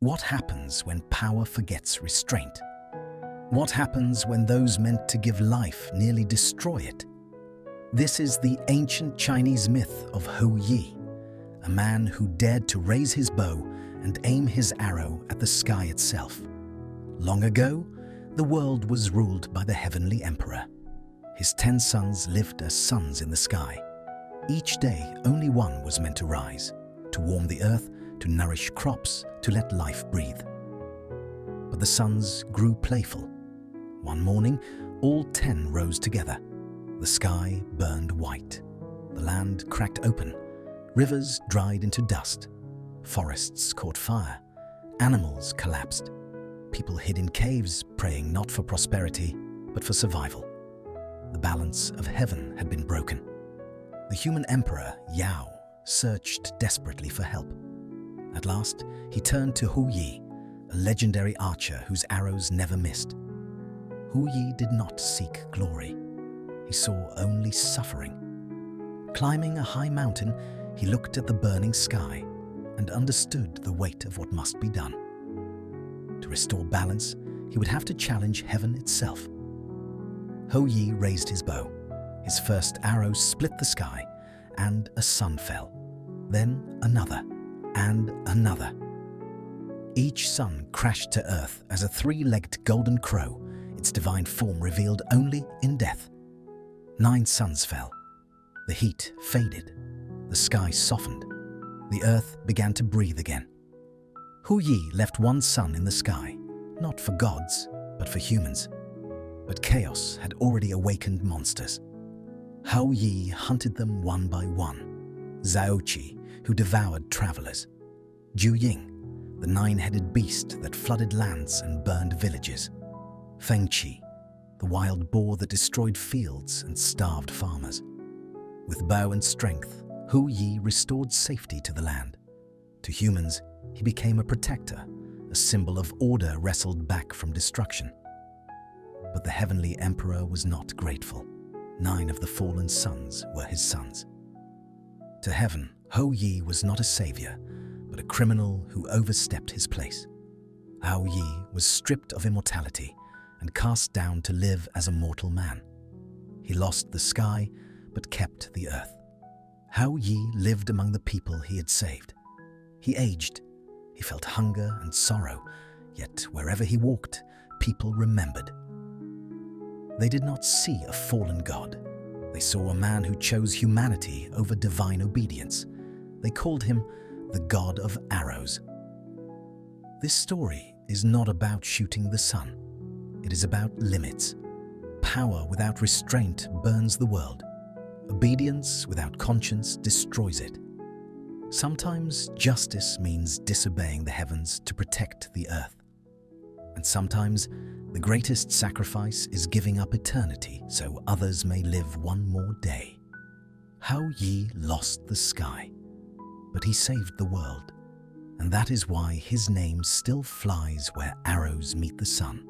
What happens when power forgets restraint? What happens when those meant to give life nearly destroy it? This is the ancient Chinese myth of Hou Yi, a man who dared to raise his bow and aim his arrow at the sky itself. Long ago, the world was ruled by the heavenly emperor. His 10 sons lived as suns in the sky. Each day, only one was meant to rise, to warm the earth, to nourish crops, to let life breathe. But the suns grew playful. One morning, all 10 rose together. The sky burned white. The land cracked open. Rivers dried into dust. Forests caught fire. Animals collapsed. People hid in caves, praying not for prosperity, but for survival. The balance of heaven had been broken. The human emperor, Yao, searched desperately for help. At last, he turned to Hou Yi, a legendary archer whose arrows never missed. Hou Yi did not seek glory. He saw only suffering. Climbing a high mountain, he looked at the burning sky and understood the weight of what must be done. To restore balance, he would have to challenge heaven itself. Hou Yi raised his bow. His first arrow split the sky, and a sun fell. Then another, and another. Each sun crashed to earth as a 3-legged golden crow, its divine form revealed only in death. 9 suns fell. The heat faded. The sky softened. The earth began to breathe again. Hou Yi left 1 sun in the sky, not for gods, but for humans. But chaos had already awakened monsters. Hou Yi hunted them one by one. Zhaoqi, who devoured travelers. Ying, the 9-headed beast that flooded lands and burned villages. Fengqi, the wild boar that destroyed fields and starved farmers. With bow and strength, Hou Yi restored safety to the land. To humans, he became a protector, a symbol of order wrestled back from destruction. But the heavenly emperor was not grateful. 9 of the fallen sons were his sons. To heaven, Hou Yi was not a savior, but a criminal who overstepped his place. Hou Yi was stripped of immortality and cast down to live as a mortal man. He lost the sky, but kept the earth. Hou Yi lived among the people he had saved. He aged. He felt hunger and sorrow, yet wherever he walked, people remembered. They did not see a fallen god. They saw a man who chose humanity over divine obedience. They called him the god of arrows. This story is not about shooting the sun. It is about limits. Power without restraint burns the world. Obedience without conscience destroys it. Sometimes justice means disobeying the heavens to protect the earth. And sometimes the greatest sacrifice is giving up eternity so others may live one more day. Hou Yi lost the sky, but he saved the world. And that is why his name still flies where arrows meet the sun.